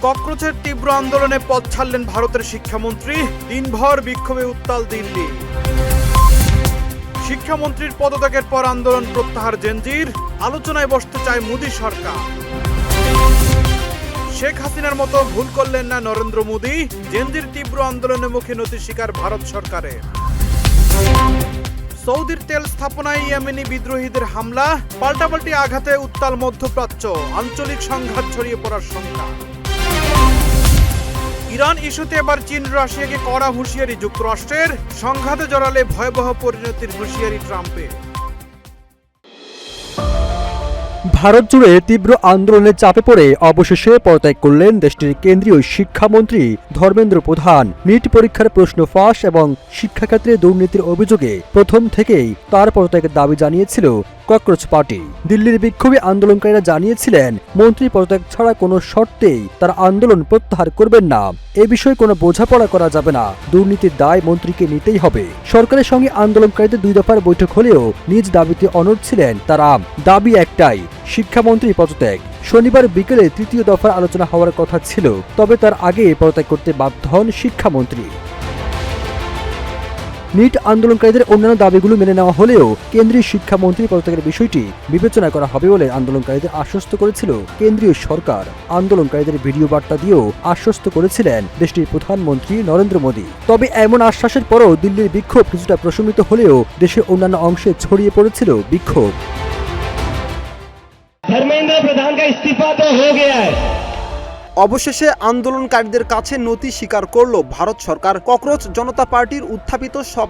ককরোচের তীব্র আন্দোলনে পথ ছাড়লেন ভারতের শিক্ষামন্ত্রী। দিনভর বিক্ষোভে উত্তাল দিল্লি। শিক্ষামন্ত্রীর পদত্যাগের পর আন্দোলন প্রত্যাহার জেনজির, আলোচনায় বসতে চায় মোদী সরকার। শেখ হাসিনার মতো ভুল করলেন না নরেন্দ্র মোদী, জেনজির তীব্র আন্দোলনের মুখে নতি স্বীকার ভারত সরকারের। সৌদির তেল স্থাপনায় ইয়েমেনি বিদ্রোহীদের হামলা, পাল্টাপাল্টি আঘাতে উত্তাল মধ্যপ্রাচ্য, আঞ্চলিক সংঘাত ছড়িয়ে পড়ার শঙ্কা। ইরান ইস্যুতে এবার চীন রাশিয়াকে কড়া হুঁশিয়ারি যুক্তরাষ্ট্রের, সংঘাতে জড়ালে ভয়াবহ পরিণতির হুঁশিয়ারি ট্রাম্পের। ভারত জুড়ে তীব্র আন্দোলনের চাপে পড়ে অবশেষে পদত্যাগ করলেন দেশটির কেন্দ্রীয় শিক্ষামন্ত্রী ধর্মেন্দ্র প্রধান। নিট পরীক্ষার প্রশ্ন ফাঁস এবং শিক্ষাক্ষেত্রে দুর্নীতির অভিযোগে প্রথম থেকেই তার পদত্যাগের দাবি জানিয়েছিল ককরোচ পার্টি। দিল্লির বিক্ষোভী আন্দোলনকারীরা জানিয়েছিলেন, মন্ত্রী পদত্যাগ ছাড়া কোনো শর্তেই তার আন্দোলন প্রত্যাহার করবেন না। এ বিষয়ে কোনো বোঝাপড়া করা যাবে না, দুর্নীতির দায় মন্ত্রীকে নিতেই হবে। সরকারের সঙ্গে আন্দোলনকারীদের 2 দফার বৈঠক হলেও নিজ দাবিতে অনড় ছিলেন তারা। দাবি একটাই, শিক্ষামন্ত্রী পদত্যাগ। শনিবার বিকেলে 3য় দফার আলোচনা হওয়ার কথা ছিল, তবে তার আগে পদত্যাগ করতে বাধ্য হন শিক্ষামন্ত্রী। নিট আন্দোলনকারীদের অন্যান্য দাবিগুলো মেনে নেওয়া হলেও কেন্দ্রীয় শিক্ষামন্ত্রী পদত্যাগের বিষয়টি বিবেচনা করা হবে বলে আন্দোলনকারীদের আশ্বস্ত করেছিল কেন্দ্রীয় সরকার। আন্দোলনকারীদের ভিডিও বার্তা দিয়েও আশ্বস্ত করেছিলেন দেশটির প্রধানমন্ত্রী নরেন্দ্র মোদী। তবে এমন আশ্বাসের পরও দিল্লির বিক্ষোভ কিছুটা প্রশমিত হলেও দেশের অন্যান্য অংশে ছড়িয়ে পড়েছিল বিক্ষোভ। धर्मेंद्र प्रधान का इस्तीफा तो हो गया है। অবশেষে আন্দোলনকারীদের কাছে নতি স্বীকার করল ভারত সরকার। ককরোচ জনতা পার্টির উত্থাপিত সব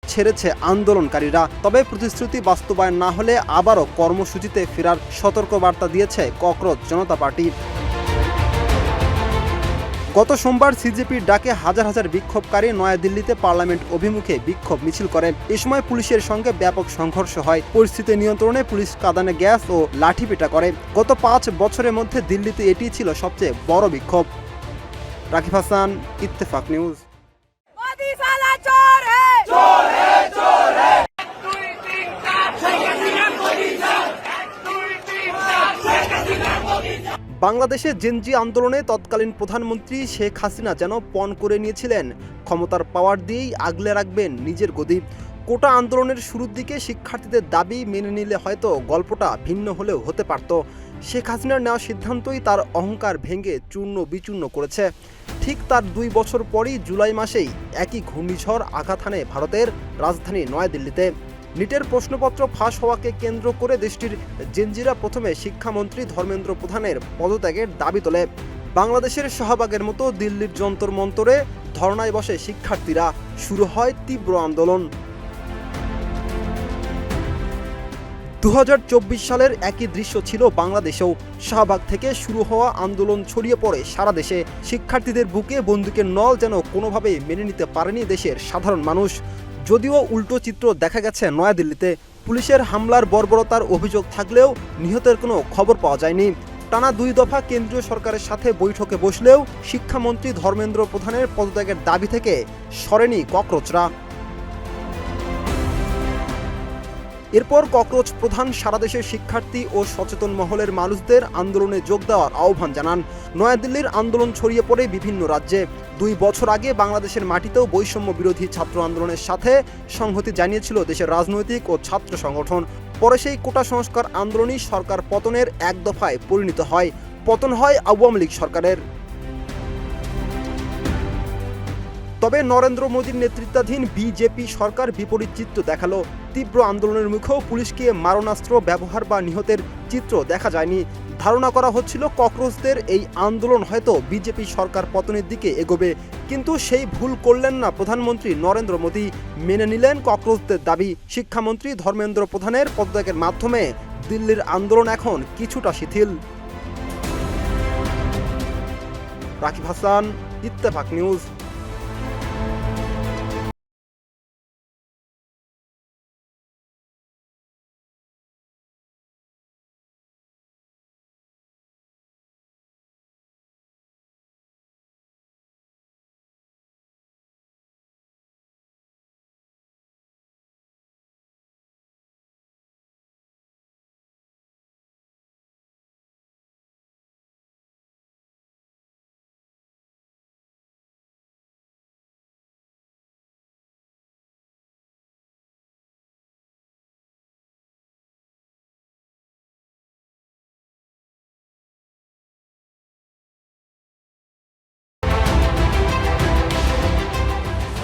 ছেড়েছে আন্দোলনকারীরা। তবে প্রতিশ্রুতি বাস্তবায়ন না হলে আবারও কর্মসূচিতে ফেরার সতর্কবার্তা দিয়েছে ককরোচ জনতা পার্টি। গত সোমবার সিজেপির ডাকে হাজার হাজার বিক্ষোভকারী নয়াদিল্লিতে পার্লামেন্ট অভিমুখে বিক্ষোভ মিছিল করে। এ সময় পুলিশের সঙ্গে ব্যাপক সংঘর্ষ হয়। পরিস্থিতি নিয়ন্ত্রণে পুলিশ কাঁদানে গ্যাস ও লাঠিপেটা করে। গত 5 বছরের মধ্যে দিল্লিতে এটি ছিল সবচেয়ে বড় বিক্ষোভ। রাকিব হাসান, ইত্তেফাক নিউজ। বাংলাদেশে জেনজি আন্দোলনে তৎকালীন প্রধানমন্ত্রী শেখ হাসিনা যেন পণ করে নিয়েছিলেন, ক্ষমতার পাওয়ার দিয়েই আগলে রাখবেন নিজের গদি। কোটা আন্দোলনের শুরুর দিকে শিক্ষার্থীদের দাবি মেনে নিলে হয়তো গল্পটা ভিন্ন হলেও হতে পারত। শেখ হাসিনার নেওয়া সিদ্ধান্তই তার অহংকার ভেঙে চূর্ণ বিচূর্ণ করেছে। ঠিক তার 2 বছর পরই জুলাই মাসেই একই ঘূর্ণিঝড় আঘাত হানে ভারতের রাজধানী নয়াদিল্লিতে। নিটের প্রশ্নপত্র ফাঁস হওয়াকে কেন্দ্র করে দেশটির জেনজিরা প্রথমে শিক্ষামন্ত্রী ধর্মেন্দ্র প্রধানের পদত্যাগের দাবি তোলে। বাংলাদেশের শাহবাগের মতো দিল্লির যন্তর মন্তরে ধর্নায় বসে শিক্ষার্থীরা। শুরু হয় তীব্র আন্দোলন। 2024 সালের একই দৃশ্য ছিল বাংলাদেশেও। শাহবাগ থেকে শুরু হওয়া আন্দোলন ছড়িয়ে পড়ে সারা দেশে। শিক্ষার্থীদের বুকে বন্দুকের নল যেন কোনোভাবেই মেনে নিতে পারেনি দেশের সাধারণ মানুষ। যদিও উল্টো চিত্র দেখা গেছে নয়াদিল্লিতে। পুলিশের হামলার বর্বরতার অভিযোগ থাকলেও নিহতের কোনো খবর পাওয়া যায়নি। টানা 2 দফা কেন্দ্রীয় সরকারের সাথে বৈঠকে বসলেও শিক্ষামন্ত্রী ধর্মেন্দ্র প্রধানের পদত্যাগের দাবি থেকে সরেনি ককরোচরা। এরপর ককরোচ প্রধান সারা দেশের শিক্ষার্থী ও সচেতন মহলের মানুষদের আন্দোলনে যোগ দেওয়ার আহ্বান জানান। নয়াদিল্লির আন্দোলন ছড়িয়ে পড়ে বিভিন্ন রাজ্যে। 2 বছর আগে বাংলাদেশের মাটিতেও বৈষম্য বিরোধী ছাত্র আন্দোলনের সাথে সংহতি জানিয়েছিল দেশের রাজনৈতিক ও ছাত্র সংগঠন। পরে সেই কোটা সংস্কার আন্দোলনই সরকার পতনের এক দফায় পরিণত হয়। পতন হয় আওয়ামী লীগ সরকারের। তবে নরেন্দ্র মোদীর নেতৃত্বাধীন বিজেপি সরকার বিপরীত চিত্র দেখালো। তীব্র আন্দোলনের মুখেও পুলিশকে মারণাস্ত্র ব্যবহার বা নিহতের চিত্র দেখা যায়নি। ধারণা করা হচ্ছিল ককরোচদের এই আন্দোলন হয়তো বিজেপি সরকার পতনের দিকে এগোবে, কিন্তু সেই ভুল করলেন না প্রধানমন্ত্রী নরেন্দ্র মোদী। মেনে নিলেন ককরোচদের দাবি। শিক্ষামন্ত্রী ধর্মেন্দ্র প্রধানের পদত্যাগের মাধ্যমে দিল্লির আন্দোলন এখন কিছুটা শিথিল। রাকিব হাসান, ইত্তেফাক নিউজ।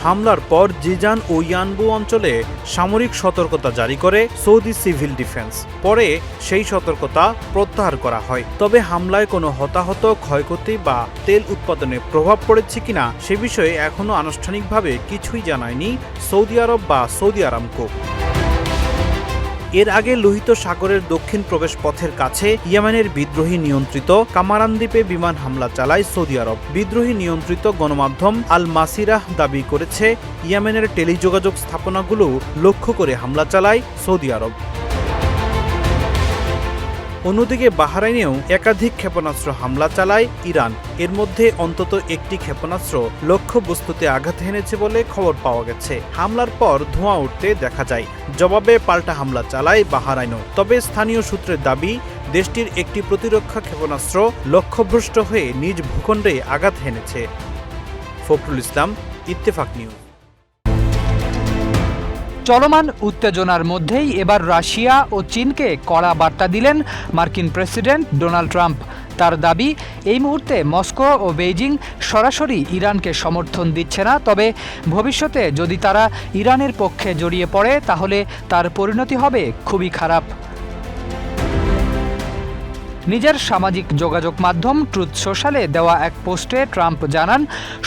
হামলার পর জিজান ও ইয়ানবু অঞ্চলে সামরিক সতর্কতা জারি করে সৌদি সিভিল ডিফেন্স। পরে সেই সতর্কতা প্রত্যাহার করা হয়। তবে হামলায় কোনো হতাহত, ক্ষয়ক্ষতি বা তেল উৎপাদনে প্রভাব পড়েছে কিনা সে বিষয়ে এখনও আনুষ্ঠানিকভাবে কিছুই জানায়নি সৌদি আরব বা সৌদি আরামকো। এর আগে লোহিত সাগরের দক্ষিণ প্রবেশ পথের কাছে ইয়েমেনের বিদ্রোহী নিয়ন্ত্রিত কামারান দ্বীপে বিমান হামলা চালায় সৌদি আরব। বিদ্রোহী নিয়ন্ত্রিত গণমাধ্যম আল মাসিরাহ দাবি করেছে ইয়েমেনের টেলিযোগাযোগ স্থাপনাগুলো লক্ষ্য করে হামলা চালায় সৌদি আরব। অন্যদিকে বাহরাইনেও একাধিক ক্ষেপণাস্ত্র হামলা চালায় ইরান। এর মধ্যে অন্তত একটি ক্ষেপণাস্ত্র লক্ষ্যবস্তুতে আঘাত হেনেছে বলে খবর পাওয়া গেছে। হামলার পর ধোঁয়া উঠতে দেখা যায়। জবাবে পাল্টা হামলা চালায় বাহরাইনও। তবে স্থানীয় সূত্রের দাবি, দেশটির একটি প্রতিরক্ষা ক্ষেপণাস্ত্র লক্ষ্যভ্রষ্ট হয়ে নিজ ভূখণ্ডে আঘাত হেনেছে। ফখরুল ইসলাম, ইত্তেফাক নিউজ। চলমান উত্তেজনার মধ্যেই এবার রাশিয়া ও চীনকে কড়া বার্তা দিলেন মার্কিন প্রেসিডেন্ট ডোনাল্ড ট্রাম্প। তার দাবি, এই মুহূর্তে মস্কো ও বেইজিং সরাসরি ইরানকে সমর্থন দিচ্ছে না, তবে ভবিষ্যতে যদি তারা ইরানের পক্ষে জড়িয়ে পড়ে তাহলে তার পরিণতি হবে খুবই খারাপ। নিজের সামাজিক যোগাযোগ মাধ্যম ট্রুথ সোশ্যালে দেওয়া এক পোস্টে ট্রাম্প জানান,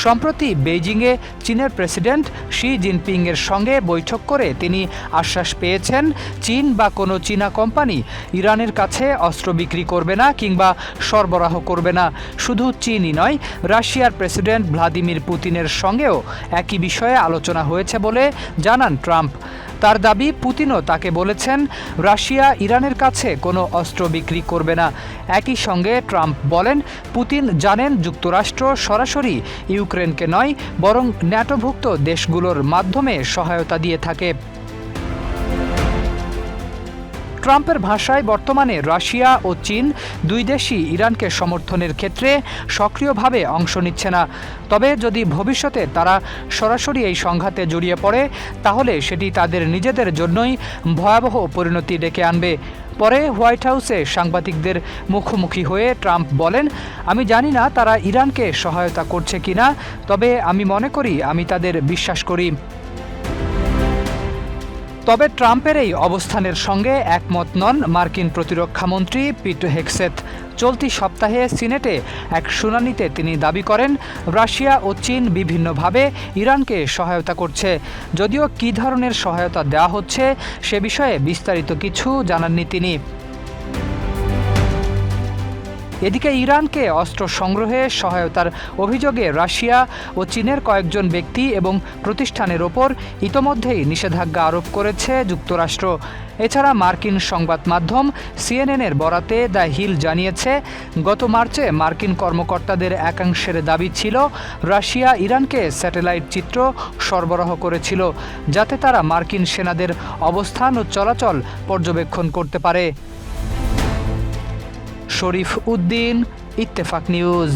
সম্প্রতি বেইজিংয়ে চীনের প্রেসিডেন্ট শি জিনপিংয়ের সঙ্গে বৈঠক করে তিনি আশ্বাস পেয়েছেন চীন বা কোনো চীনা কোম্পানি ইরানের কাছে অস্ত্র বিক্রি করবে না কিংবা সরবরাহ করবে না। শুধু চীনই নয়, রাশিয়ার প্রেসিডেন্ট ভ্লাদিমির পুতিনের সঙ্গেও একই বিষয়ে আলোচনা হয়েছে বলে জানান ট্রাম্প। তার দাবি, পুতিনও তাকে বলেছেন রাশিয়া ইরানের কাছে কোনো অস্ত্র বিক্রি করবে না। একই সঙ্গে ট্রাম্প বলেন, পুতিন জানেন যুক্তরাষ্ট্র সরাসরি ইউক্রেনকে নয় বরং ন্যাটোভুক্ত দেশগুলোর মাধ্যমে সহায়তা দিয়ে থাকে। ট্রাম্পের ভাষায় বর্তমানে রাশিয়া ও চীন দুই দেশই ইরানকে সমর্থনের ক্ষেত্রে সক্রিয়ভাবে অংশ নিচ্ছে না। তবে যদি ভবিষ্যতে তারা সরাসরি এই সংঘাতে জড়িয়ে পড়ে তাহলে সেটি তাদের নিজেদের জন্যই ভয়াবহ পরিণতি ডেকে আনবে। পরে হোয়াইট হাউসে সাংবাদিকদের মুখোমুখি হয়ে ট্রাম্প বলেন, আমি জানি না তারা ইরানকে সহায়তা করছে কিনা, তবে আমি মনে করি আমি তাদের বিশ্বাস করি। তবে ট্রাম্পের এই অবস্থানের সঙ্গে একমত নন মার্কিন প্রতিরক্ষামন্ত্রী পিট হেগসেথ। চলতি সপ্তাহে সিনেটে এক শুনানিতে তিনি দাবি করেন, রাশিয়া ও চীন বিভিন্নভাবে ইরানকে সহায়তা করছে। যদিও কী ধরনের সহায়তা দেওয়া হচ্ছে সে বিষয়ে বিস্তারিত কিছু জানাননি তিনি। এদিকে ইরানকে অস্ত্র সংগ্রহে সহায়তার অভিযোগে রাশিয়া ও চীনের কয়েকজন ব্যক্তি এবং প্রতিষ্ঠানের ওপর ইতোমধ্যেই নিষেধাজ্ঞা আরোপ করেছে যুক্তরাষ্ট্র। এছাড়া মার্কিন সংবাদ মাধ্যম সিএনএনের বরাতে দ্য হিল জানিয়েছে, গত মার্চে মার্কিন কর্মকর্তাদের একাংশের দাবি ছিল রাশিয়া ইরানকে স্যাটেলাইট চিত্র সরবরাহ করেছিল, যাতে তারা মার্কিন সেনাদের অবস্থান ও চলাচল পর্যবেক্ষণ করতে পারে। শরীফ উদ্দিন, ইত্তেফাক নিউজ।